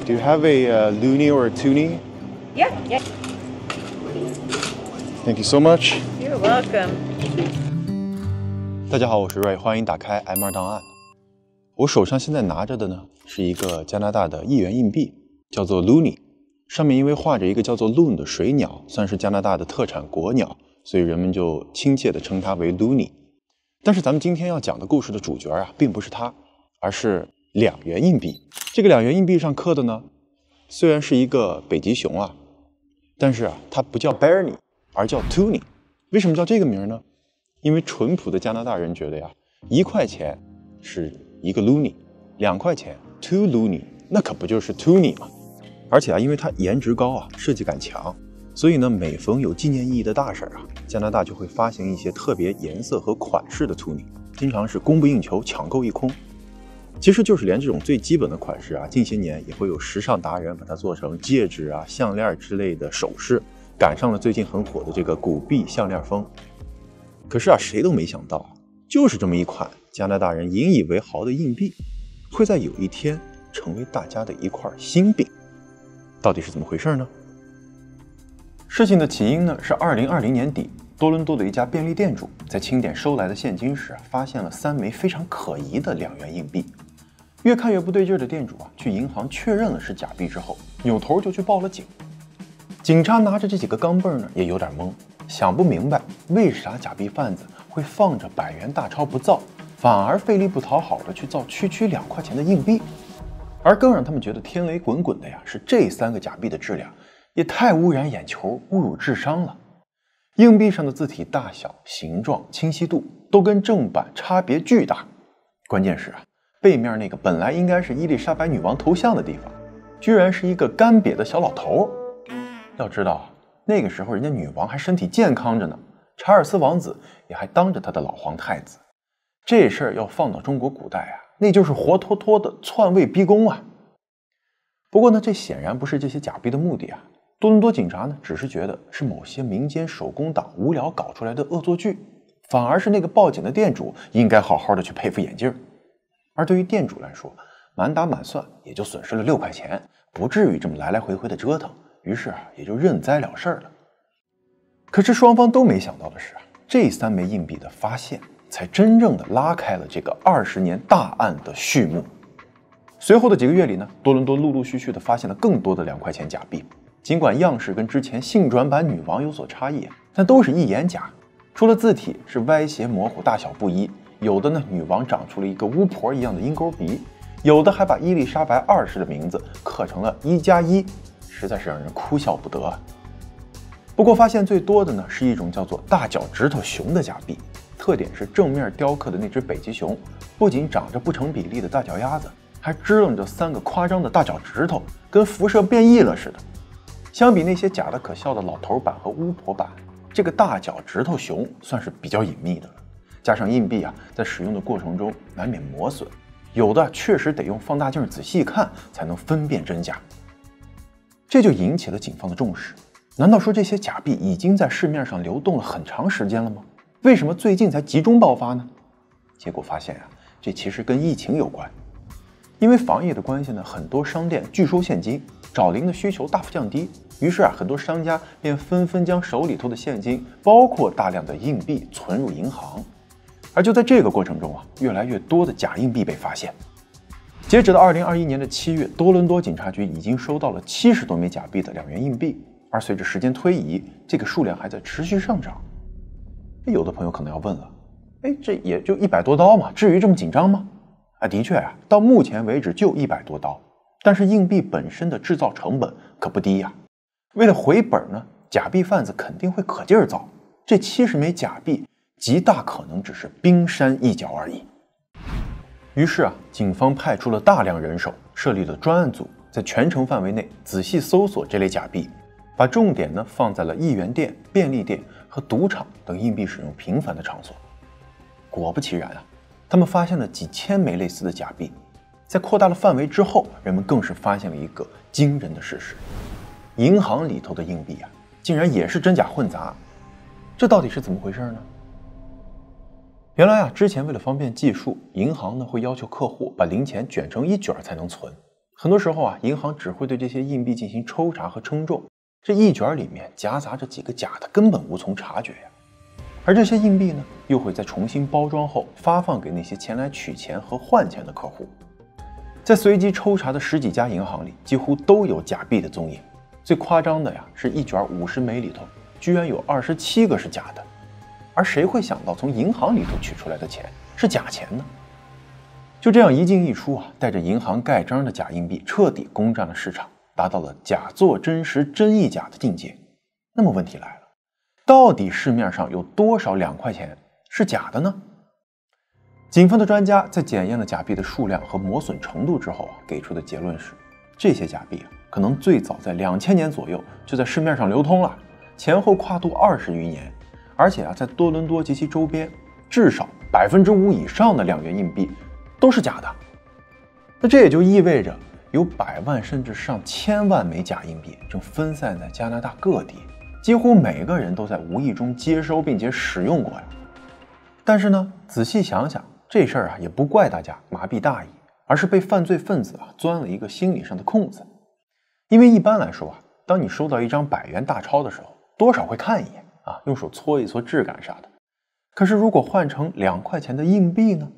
Do you have a loonie or a toonie? Yeah. Thank you so much. You're welcome. 大家好，我是 Ray， 欢迎打开 M2 档案。我手上现在拿着的呢，是一个加拿大的1元硬币，叫做 loonie， 上面因为画着一个叫做 loon 的水鸟，算是加拿大的特产国鸟，所以人们就亲切地称它为 loonie。但是咱们今天要讲的故事的主角啊，并不是它，而是2元硬币。这个2元硬币上刻的呢，虽然是一个北极熊啊，但是啊，它不叫 Bernie， 而叫 Toonie。为什么叫这个名呢？因为淳朴的加拿大人觉得呀，1块钱是一个 loonie，2块钱 two loonie， 那可不就是 Toonie 吗？而且啊，因为它颜值高啊，设计感强，所以呢，每逢有纪念意义的大事啊，加拿大就会发行一些特别颜色和款式的 Toonie， 经常是供不应求，抢购一空。其实就是连这种最基本的款式啊，近些年也会有时尚达人把它做成戒指啊、项链之类的首饰，赶上了最近很火的这个古币项链风。可是啊，谁都没想到，就是这么一款加拿大人引以为豪的硬币，会在有一天成为大家的一块心病。到底是怎么回事呢？事情的起因呢，是2020年底，多伦多的一家便利店主在清点收来的现金时发现了3枚非常可疑的2元硬币。越看越不对劲的店主啊，去银行确认了是假币之后，扭头就去报了警。警察拿着这几个钢镚呢，也有点懵，想不明白为啥假币贩子会放着100元大钞不造，反而费力不讨好的去造区2块钱的硬币。而更让他们觉得天雷滚滚的呀，是这3个假币的质量也太污染眼球、侮辱智商了。硬币上的字体大小、形状、清晰度都跟正版差别巨大。关键是啊，背面那个本来应该是伊丽莎白女王头像的地方，居然是一个干瘪的小老头。要知道，那个时候人家女王还身体健康着呢，查尔斯王子也还当着他的老皇太子。这事儿要放到中国古代啊，那就是活脱脱的篡位逼宫啊。不过呢，这显然不是这些假币的目的啊。多伦多警察呢，只是觉得是某些民间手工党无聊搞出来的恶作剧，反而是那个报警的店主应该好好的去配副眼镜。而对于店主来说，满打满算也就损失了6块钱，不至于这么来来回回的折腾，于是啊，也就认栽了事儿了。可是双方都没想到的是啊，这3枚硬币的发现，才真正的拉开了这个20年大案的序幕。随后的几个月里呢，多伦多陆陆续续的发现了更多的2块钱假币。尽管样式跟之前性转版女王有所差异，但都是一眼假。除了字体是歪斜模糊、大小不一，有的呢女王长出了一个巫婆一样的鹰钩鼻，有的还把伊丽莎白20世的名字刻成了1+1，实在是让人哭笑不得。不过发现最多的呢是一种叫做大脚趾头熊的假币，特点是正面雕刻的那只北极熊不仅长着不成比例的大脚丫子，还支棱着3个夸张的大脚趾头，跟辐射变异了似的。相比那些假的可笑的老头版和巫婆版，这个大脚趾头熊算是比较隐秘的了。加上硬币啊，在使用的过程中难免磨损，有的确实得用放大镜仔细看才能分辨真假。这就引起了警方的重视。难道说这些假币已经在市面上流动了很长时间了吗？为什么最近才集中爆发呢？结果发现啊，这其实跟疫情有关。因为防疫的关系呢，很多商店拒收现金，找零的需求大幅降低，于是啊，很多商家便纷纷将手里头的现金，包括大量的硬币存入银行。而就在这个过程中啊，越来越多的假硬币被发现。截止到2021年的7月，多伦多警察局已经收到了70多枚假币的2元硬币，而随着时间推移，这个数量还在持续上涨。有的朋友可能要问了，这也就100多刀嘛，至于这么紧张吗？的确啊，到目前为止就100多刀，但是硬币本身的制造成本可不低呀。为了回本呢，假币贩子肯定会可劲儿造，这70枚假币极大可能只是冰山一角而已。于是啊，警方派出了大量人手，设立了专案组，在全城范围内仔细搜索这类假币，把重点呢放在了1元店、便利店和赌场等硬币使用频繁的场所。果不其然啊，他们发现了几千枚类似的假币。在扩大了范围之后，人们更是发现了一个惊人的事实：银行里头的硬币啊，竟然也是真假混杂。这到底是怎么回事呢？原来啊，之前为了方便计数，银行呢会要求客户把零钱卷成1卷才能存。很多时候啊，银行只会对这些硬币进行抽查和称重，这一卷里面夹杂着几个假的，根本无从察觉呀。而这些硬币呢，又会在重新包装后发放给那些前来取钱和换钱的客户。在随机抽查的10几家银行里，几乎都有假币的踪影。最夸张的呀，是一卷50枚里头，居然有27个是假的。而谁会想到从银行里头取出来的钱是假钱呢？就这样一进一出啊，带着银行盖章的假硬币彻底攻占了市场，达到了假作真实真亦假的境界。那么问题来了，到底市面上有多少2块钱是假的呢？警方的专家在检验了假币的数量和磨损程度之后啊，给出的结论是，这些假币啊，可能最早在2000年左右就在市面上流通了，前后跨度20余年，而且啊，在多伦多及其周边，至少5%以上的2元硬币都是假的。那这也就意味着有100万甚至上千万枚假硬币正分散在加拿大各地，几乎每个人都在无意中接收并且使用过呀。但是呢，仔细想想，这事儿啊也不怪大家麻痹大意，而是被犯罪分子啊钻了一个心理上的空子。因为一般来说啊，当你收到一张100元大钞的时候，多少会看一眼啊，用手搓一搓质感啥的。可是如果换成2块钱的硬币呢？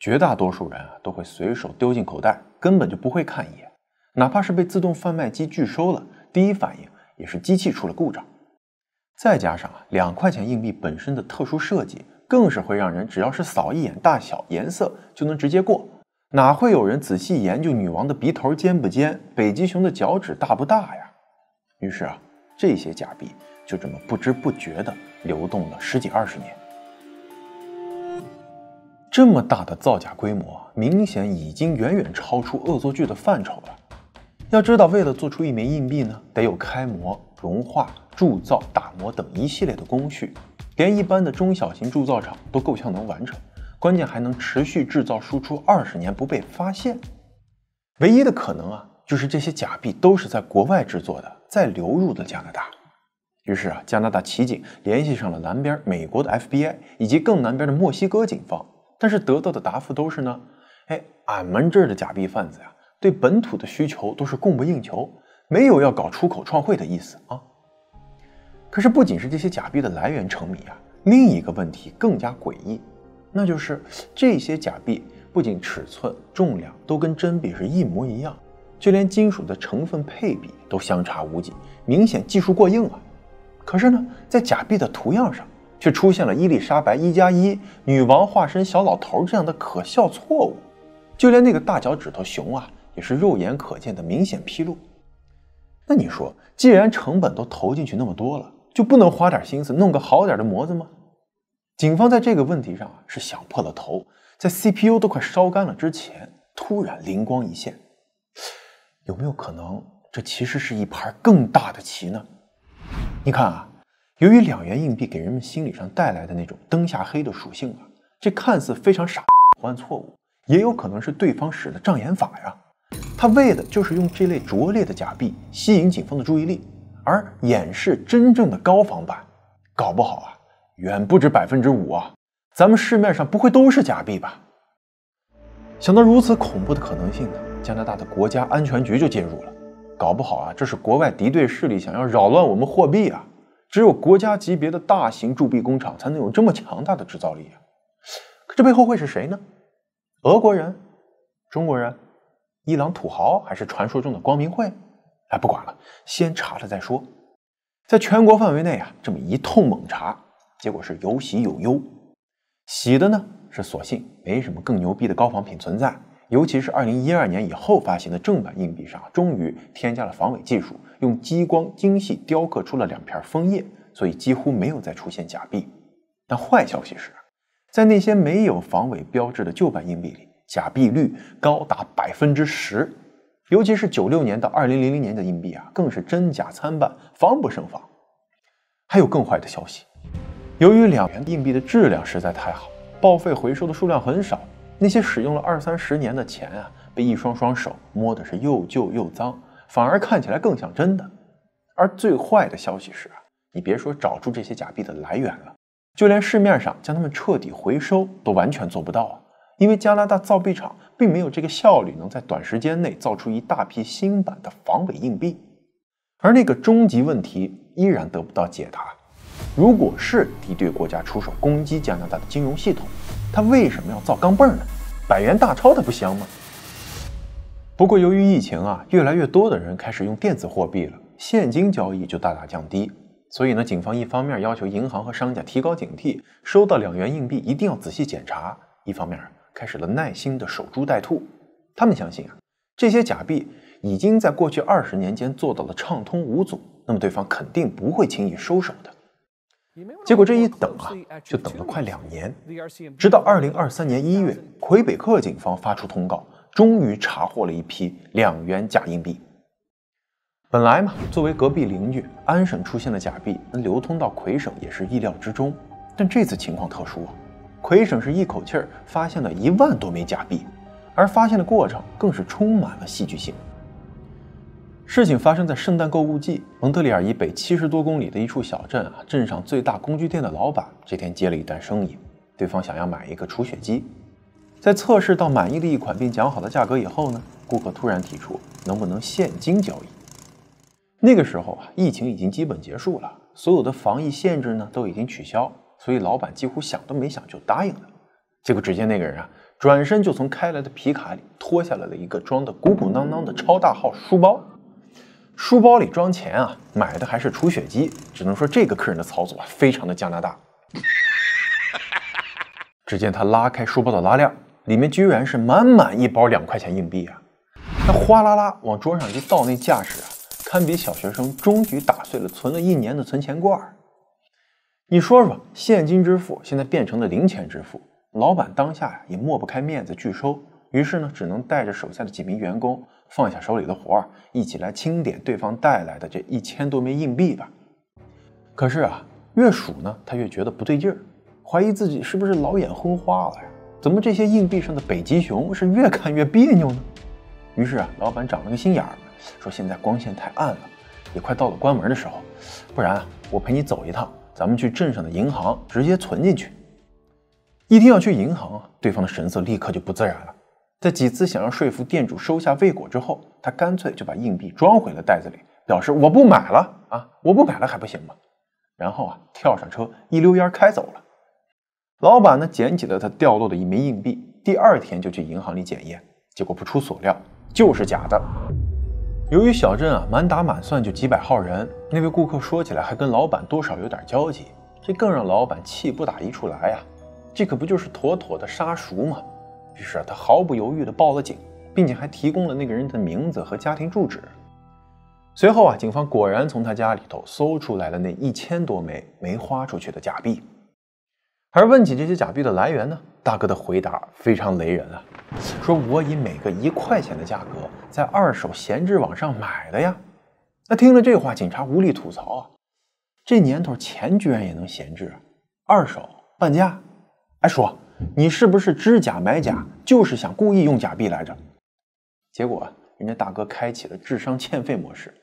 绝大多数人啊都会随手丢进口袋，根本就不会看一眼。哪怕是被自动贩卖机拒收了，第一反应也是机器出了故障。再加上啊2块钱硬币本身的特殊设计，更是会让人只要是扫一眼大小颜色就能直接过，哪会有人仔细研究女王的鼻头尖不尖，北极熊的脚趾大不大呀？于是啊，这些假币就这么不知不觉地流动了10几20年。这么大的造假规模，明显已经远远超出恶作剧的范畴了。要知道，为了做出一枚硬币呢，得有开模、融化、铸造、打磨等一系列的工序，连一般的中小型铸造厂都够呛能完成，关键还能持续制造输出20年不被发现。唯一的可能啊，就是这些假币都是在国外制作的，再流入的加拿大。于是啊，加拿大骑警联系上了南边美国的 FBI 以及更南边的墨西哥警方，但是得到的答复都是呢，俺们这儿的假币贩子呀，对本土的需求都是供不应求，没有要搞出口创汇的意思啊。可是不仅是这些假币的来源成谜啊，另一个问题更加诡异，那就是这些假币不仅尺寸、重量都跟真币是一模一样，就连金属的成分配比都相差无几，明显技术过硬啊。可是呢，在假币的图样上却出现了伊丽莎白1+1、女王化身小老头这样的可笑错误，就连那个大脚趾头熊啊，也是肉眼可见的明显纰漏。那你说，既然成本都投进去那么多了，就不能花点心思弄个好点的模子吗？警方在这个问题上是想破了头，在 CPU 都快烧干了之前，突然灵光一现，有没有可能这其实是一盘更大的棋呢？你看啊，由于2元硬币给人们心理上带来的那种灯下黑的属性啊，这看似非常傻换错误，也有可能是对方使的障眼法呀。他为的就是用这类拙劣的假币吸引警方的注意力，而掩饰真正的高仿版。搞不好啊，远不止5%啊！咱们市面上不会都是假币吧？想到如此恐怖的可能性呢，加拿大的国家安全局就介入了。搞不好啊，这是国外敌对势力想要扰乱我们货币啊！只有国家级别的大型铸币工厂才能有这么强大的制造力啊！可这背后会是谁呢？俄国人？中国人？伊朗土豪？还是传说中的光明会？不管了，先查了再说。在全国范围内啊，这么一通猛查，结果是有喜有忧。喜的呢是所幸没什么更牛逼的高仿品存在，尤其是2012年以后发行的正版硬币上，终于添加了防伪技术，用激光精细雕刻出了2片枫叶，所以几乎没有再出现假币。但坏消息是，在那些没有防伪标志的旧版硬币里，假币率高达10%，尤其是96年到2000年的硬币啊，更是真假参半，防不胜防。还有更坏的消息，由于2元硬币的质量实在太好，报废回收的数量很少，那些使用了20-30年的钱啊，被一双双手摸的是又旧又脏，反而看起来更像真的。而最坏的消息是啊，你别说找出这些假币的来源了，就连市面上将它们彻底回收都完全做不到啊，因为加拿大造币厂并没有这个效率，能在短时间内造出一大批新版的防伪硬币。而那个终极问题依然得不到解答：如果是敌对国家出手攻击加拿大的金融系统，他为什么要造钢镚呢？100元大钞它不香吗？不过由于疫情越来越多的人开始用电子货币了，现金交易就大大降低。所以呢，警方一方面要求银行和商家提高警惕，收到2元硬币一定要仔细检查；一方面开始了耐心的守株待兔。他们相信这些假币已经在过去20年间做到了畅通无阻，那么对方肯定不会轻易收手的。结果这一等就等了快2年，直到2023年1月，魁北克警方发出通告，终于查获了一批2元假硬币。本来嘛，作为隔壁邻居，安省出现的假币能流通到魁省也是意料之中。但这次情况特殊魁省是一口气发现了1万多枚假币，而发现的过程更是充满了戏剧性。事情发生在圣诞购物季，蒙特利尔以北70多公里的一处小镇镇上最大工具店的老板这天接了一单生意，对方想要买一个除血机。在测试到满意的一款并讲好的价格以后呢，顾客突然提出能不能现金交易。那个时候疫情已经基本结束了，所有的防疫限制呢都已经取消，所以老板几乎想都没想就答应了。结果只见那个人转身就从开来的皮卡里脱下来了一个装的鼓鼓囊囊的超大号书包，书包里装钱买的还是除血机，只能说这个客人的操作非常的加拿大。只见他拉开书包的拉链，里面居然是满满一包2块钱硬币他哗啦啦往桌上一倒，那架势堪比小学生终于打碎了存了1年的存钱罐。你说说，现金支付现在变成了零钱支付，老板当下也抹不开面子拒收，于是呢，只能带着手下的几名员工放下手里的活一起来清点对方带来的这1000多枚硬币吧。可是越数呢，他越觉得不对劲儿，怀疑自己是不是老眼昏花了呀？怎么这些硬币上的北极熊是越看越别扭呢？于是老板长了个心眼儿，说现在光线太暗了，也快到了关门的时候，不然我陪你走一趟，咱们去镇上的银行直接存进去。一听要去银行对方的神色立刻就不自然了。在几次想要说服店主收下未果之后，他干脆就把硬币装回了袋子里，表示我不买了我不买了还不行吗？然后跳上车一溜烟开走了。老板呢捡起了他掉落的1枚硬币，第2天就去银行里检验，结果不出所料就是假的。由于小镇满打满算就几百号人，那位顾客说起来还跟老板多少有点交集，这更让老板气不打一处来这可不就是妥妥的杀熟吗？于是他毫不犹豫地报了警，并且还提供了那个人的名字和家庭住址。随后警方果然从他家里头搜出来了那1000多枚没花出去的假币。而问起这些假币的来源呢，大哥的回答非常雷人说我以每个1块钱的价格在二手闲置网上买的呀。那听了这话，警察无力吐槽这年头钱居然也能闲置，二手半价。说你是不是知假买假，就是想故意用假币来着？结果人家大哥开启了智商欠费模式，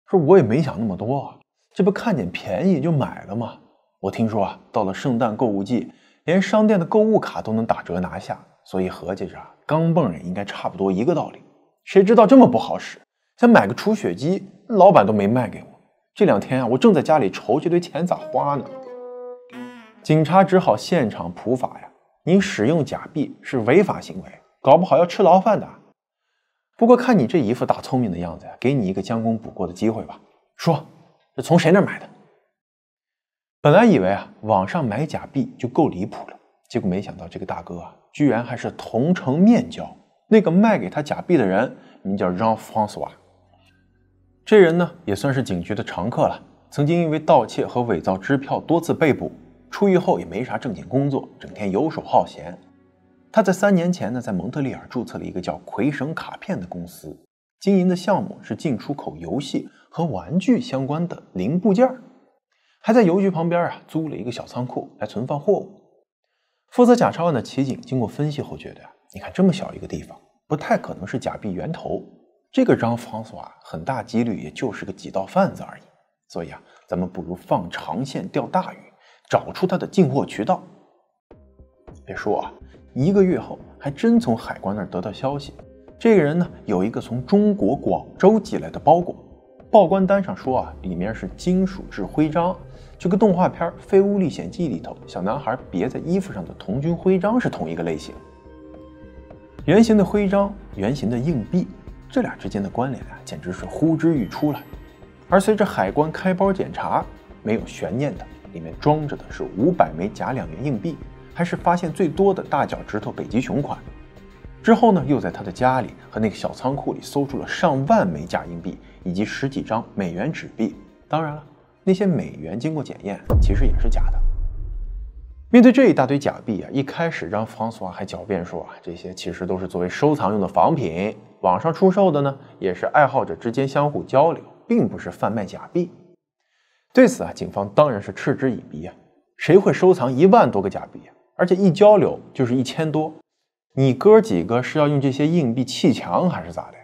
说我也没想那么多这不看见便宜就买了吗？我听说到了圣诞购物季，连商店的购物卡都能打折拿下，所以合计着钢镚也应该差不多一个道理。谁知道这么不好使，想买个除血机，老板都没卖给我。这2天我正在家里愁这堆钱咋花呢。警察只好现场普法你使用假币是违法行为，搞不好要吃牢饭的。不过看你这一副大聪明的样子给你一个将功补过的机会吧，说这从谁那儿买的？本来以为网上买假币就够离谱了，结果没想到这个大哥居然还是同城面交。那个卖给他假币的人名叫 Jean-François， 这人呢也算是警局的常客了，曾经因为盗窃和伪造支票多次被捕，出狱后也没啥正经工作，整天游手好闲。他在3年前呢，在蒙特利尔注册了一个叫魁省卡片的公司，经营的项目是进出口游戏和玩具相关的零部件，还在邮局旁边租了一个小仓库来存放货物。负责假钞案的骑警经过分析后觉得你看这么小一个地方，不太可能是假币源头，这个张方索很大几率也就是个几道贩子而已，所以咱们不如放长线钓大鱼，找出他的进货渠道。别说1个月后，还真从海关那儿得到消息，这个人呢有一个从中国广州寄来的包裹，报关单上说啊，里面是金属制徽章，就跟动画片《飞屋历险记》里头小男孩别在衣服上的童军徽章是同一个类型。圆形的徽章，圆形的硬币，这俩之间的关联啊，简直是呼之欲出了。而随着海关开包检查，没有悬念的，里面装着的是500枚假2元硬币，还是发现最多的大脚趾头北极熊款。之后呢，又在他的家里和那个小仓库里搜出了上万枚假硬币以及10几张美元纸币。当然了，那些美元经过检验，其实也是假的。面对这一大堆假币啊，一开始让方索瓦还狡辩说啊，这些其实都是作为收藏用的仿品，网上出售的呢，也是爱好者之间相互交流，并不是贩卖假币。对此啊，警方当然是嗤之以鼻啊，谁会收藏1万多个假币啊？而且一交流就是1000多，你哥几个是要用这些硬币砌墙还是咋的呀？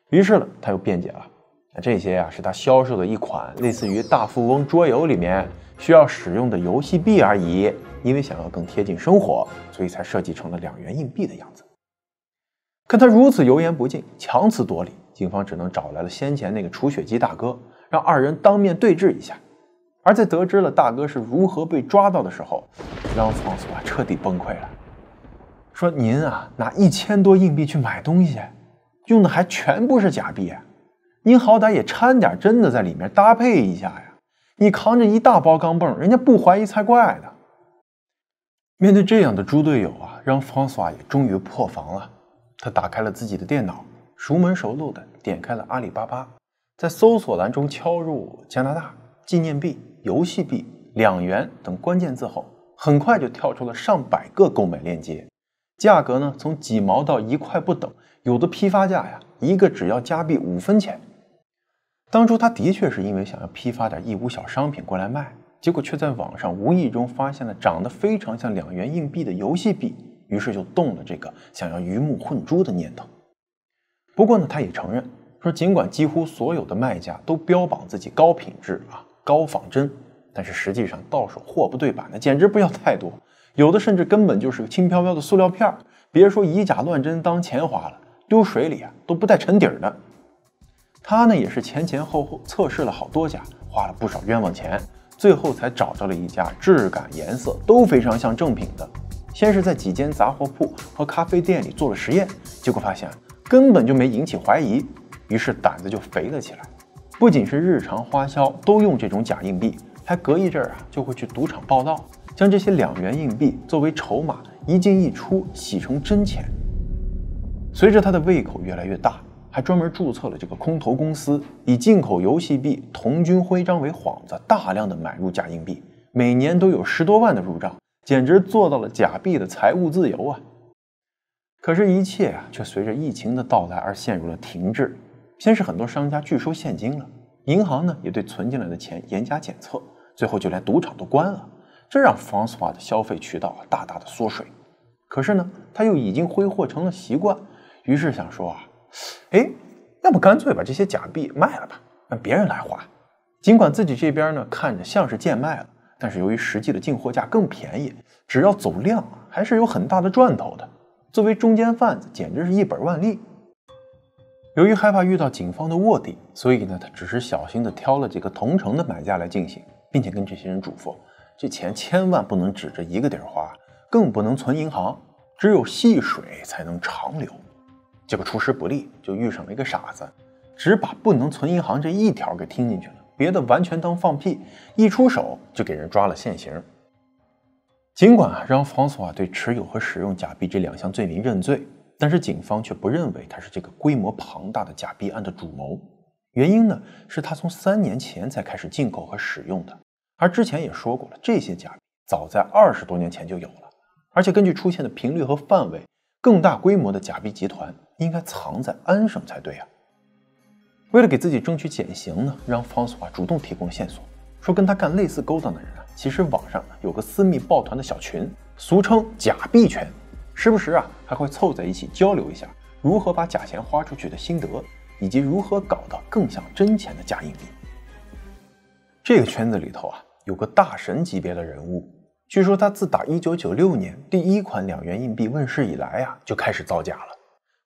于是呢，他又辩解了，这些啊是他销售的一款类似于大富翁桌游里面需要使用的游戏币而已，因为想要更贴近生活，所以才设计成了2元硬币的样子。看他如此油盐不进，强词夺理，警方只能找来了先前那个除血机大哥，让2人当面对质一下。而在得知了大哥是如何被抓到的时候，让方索瓦彻底崩溃了，说您啊拿1000多硬币去买东西，用的还全部是假币啊，您好歹也掺点真的在里面搭配一下呀，你扛着一大包钢镚，人家不怀疑才怪呢。面对这样的猪队友啊，让方索瓦也终于破防了。他打开了自己的电脑，熟门熟路的点开了阿里巴巴，在搜索栏中敲入加拿大、纪念币、游戏币、2元等关键字后，很快就跳出了上百个购买链接，价格呢从几毛到1块不等，有的批发价呀，一个只要加币5分钱。当初他的确是因为想要批发点义乌小商品过来卖，结果却在网上无意中发现了长得非常像2元硬币的游戏币，于是就动了这个想要鱼目混珠的念头。不过呢，他也承认说，尽管几乎所有的卖家都标榜自己高品质啊、高仿真，但是实际上到手货不对版的简直不要太多，有的甚至根本就是个轻飘飘的塑料片，别说以假乱真当钱花了，丢水里啊都不带沉底儿的。他呢也是前前后后测试了好多家，花了不少冤枉钱，最后才找到了一家质感颜色都非常像正品的。先是在几间杂货铺和咖啡店里做了实验，结果发现根本就没引起怀疑，于是胆子就肥了起来。不仅是日常花销都用这种假硬币，还隔一阵啊就会去赌场报到，将这些2元硬币作为筹码一进一出洗成真钱。随着他的胃口越来越大，还专门注册了这个空投公司，以进口游戏币、童军徽章为幌子，大量的买入假硬币，每年都有10多万的入账，简直做到了假币的财务自由啊！可是，一切啊，却随着疫情的到来而陷入了停滞。先是很多商家拒收现金了，银行呢也对存进来的钱严加检测，最后就连赌场都关了，这让方索瓦的消费渠道大大的缩水。可是呢，他又已经挥霍成了习惯，于是想说啊，要不干脆把这些假币卖了吧，让别人来花。尽管自己这边呢看着像是贱卖了，但是由于实际的进货价更便宜，只要走量还是有很大的赚头的。作为中间贩子，简直是一本万利。由于害怕遇到警方的卧底，所以呢，他只是小心的挑了几个同城的买家来进行，并且跟这些人嘱咐，这钱千万不能指着一个点花，更不能存银行，只有细水才能长流。结果出师不利，就遇上了一个傻子，只把不能存银行这一条给听进去了，别的完全当放屁，一出手就给人抓了现行。尽管让方索瓦对持有和使用假币这2项罪名认罪，但是警方却不认为他是这个规模庞大的假币案的主谋。原因呢，是他从3年前才开始进口和使用的，而之前也说过了，这些假币早在20多年前就有了，而且根据出现的频率和范围，更大规模的假币集团应该藏在安省才对啊。为了给自己争取减刑呢，让方索瓦主动提供线索，说跟他干类似勾当的人啊，其实网上有个私密抱团的小群，俗称假币圈，时不时啊还会凑在一起交流一下如何把假钱花出去的心得，以及如何搞到更像真钱的假硬币。这个圈子里头啊，有个大神级别的人物，据说他自打1996年第1款2元硬币问世以来就开始造假了。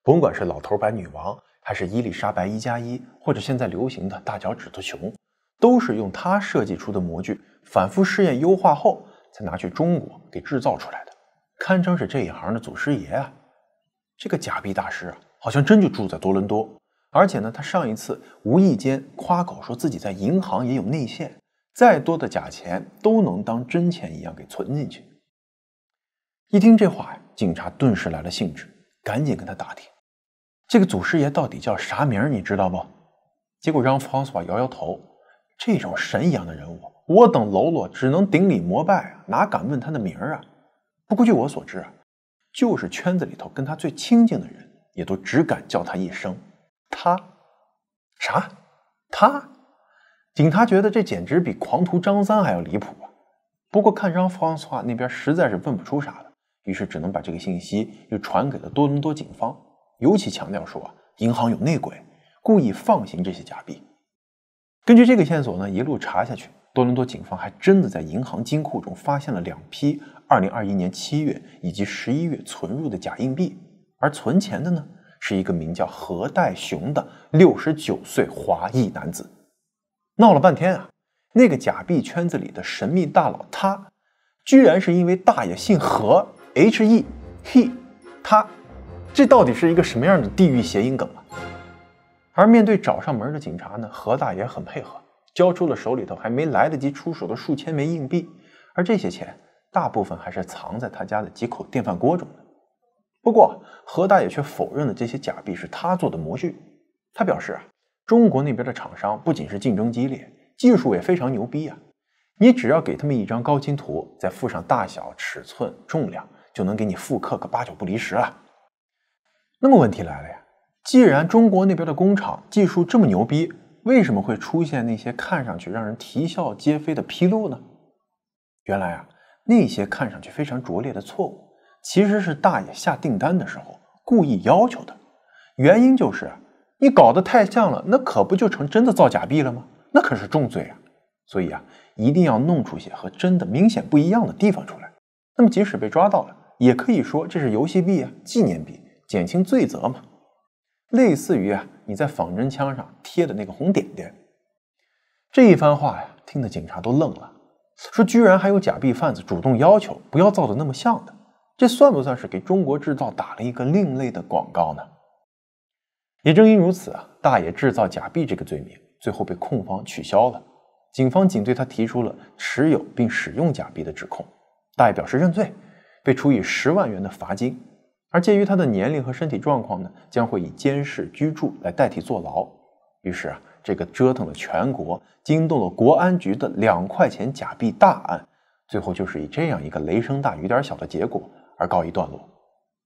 甭管是老头版女王，还是伊丽莎白1+1，或者现在流行的大脚趾头熊，都是用他设计出的模具反复试验优化后才拿去中国给制造出来的，堪称是这一行的祖师爷啊。这个假币大师好像真就住在多伦多，而且呢，他上一次无意间夸口说自己在银行也有内线，再多的假钱都能当真钱一样给存进去。一听这话警察顿时来了兴致，赶紧跟他打听这个祖师爷到底叫啥名，你知道不？结果让方斯瓦摇摇头，这种神一样的人物，我等喽啰只能顶礼膜拜哪敢问他的名啊？不过据我所知就是圈子里头跟他最亲近的人，也都只敢叫他一声他。啥？他？警察觉得这简直比狂徒张三还要离谱啊！不过看让方斯瓦那边实在是问不出啥了，于是只能把这个信息又传给了多伦多警方，尤其强调说银行有内鬼，故意放行这些假币。根据这个线索呢，一路查下去，多伦多警方还真的在银行金库中发现了2批2021年7月以及11月存入的假硬币，而存钱的呢，是一个名叫何代雄的69岁华裔男子。闹了半天那个假币圈子里的神秘大佬他，居然是因为大爷姓何 he 他，这到底是一个什么样的地域谐音梗啊？而面对找上门的警察呢，何大爷很配合，交出了手里头还没来得及出手的数千枚硬币，而这些钱大部分还是藏在他家的几口电饭锅中的。不过何大爷却否认了这些假币是他做的模具，他表示中国那边的厂商不仅是竞争激烈，技术也非常牛逼你只要给他们一张高清图，再附上大小、尺寸、重量，就能给你复刻个8、9不离10了。那么问题来了既然中国那边的工厂技术这么牛逼，为什么会出现那些看上去让人啼笑皆非的纰漏呢？原来那些看上去非常拙劣的错误，其实是大爷下订单的时候故意要求的。原因就是你搞得太像了，那可不就成真的造假币了吗？那可是重罪所以一定要弄出些和真的明显不一样的地方出来。那么即使被抓到了，也可以说这是游戏币纪念币，减轻罪责嘛。类似于你在仿真枪上贴的那个红点点。这一番话听得警察都愣了，说居然还有假币贩子主动要求不要造的那么像的，这算不算是给中国制造打了一个另类的广告呢？也正因如此大爷制造假币这个罪名最后被控方取消了，警方仅对他提出了持有并使用假币的指控，大爷表示认罪，被处以10万元的罚金。而鉴于他的年龄和身体状况呢，将会以监视居住来代替坐牢。于是这个折腾了全国、惊动了国安局的2块钱假币大案，最后就是以这样一个雷声大雨点小的结果而告一段落。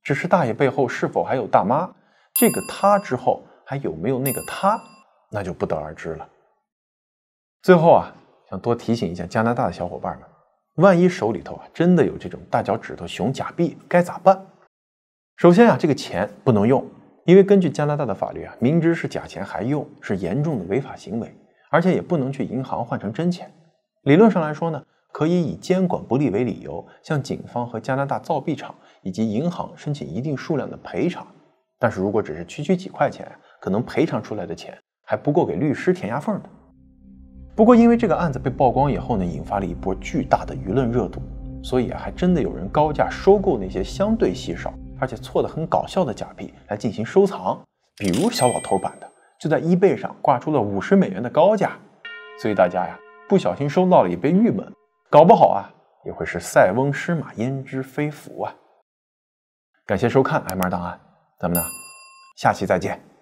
只是大爷背后是否还有大妈，这个他之后还有没有那个他，那就不得而知了。最后想多提醒一下加拿大的小伙伴们，万一手里头真的有这种大脚趾头熊假币该咋办？首先这个钱不能用，因为根据加拿大的法律明知是假钱还用是严重的违法行为，而且也不能去银行换成真钱。理论上来说呢，可以以监管不力为理由，向警方和加拿大造币厂以及银行申请一定数量的赔偿。但是如果只是区几块钱，可能赔偿出来的钱还不够给律师填牙缝的。不过因为这个案子被曝光以后呢，引发了一波巨大的舆论热度，所以还真的有人高价收购那些相对稀少而且错得很搞笑的假币来进行收藏，比如小老头版的就在 eBay 上挂出了50美元的高价，所以大家不小心收到了也别郁闷，搞不好也会是塞翁失马焉知非福感谢收看 MR 档案，咱们呢下期再见。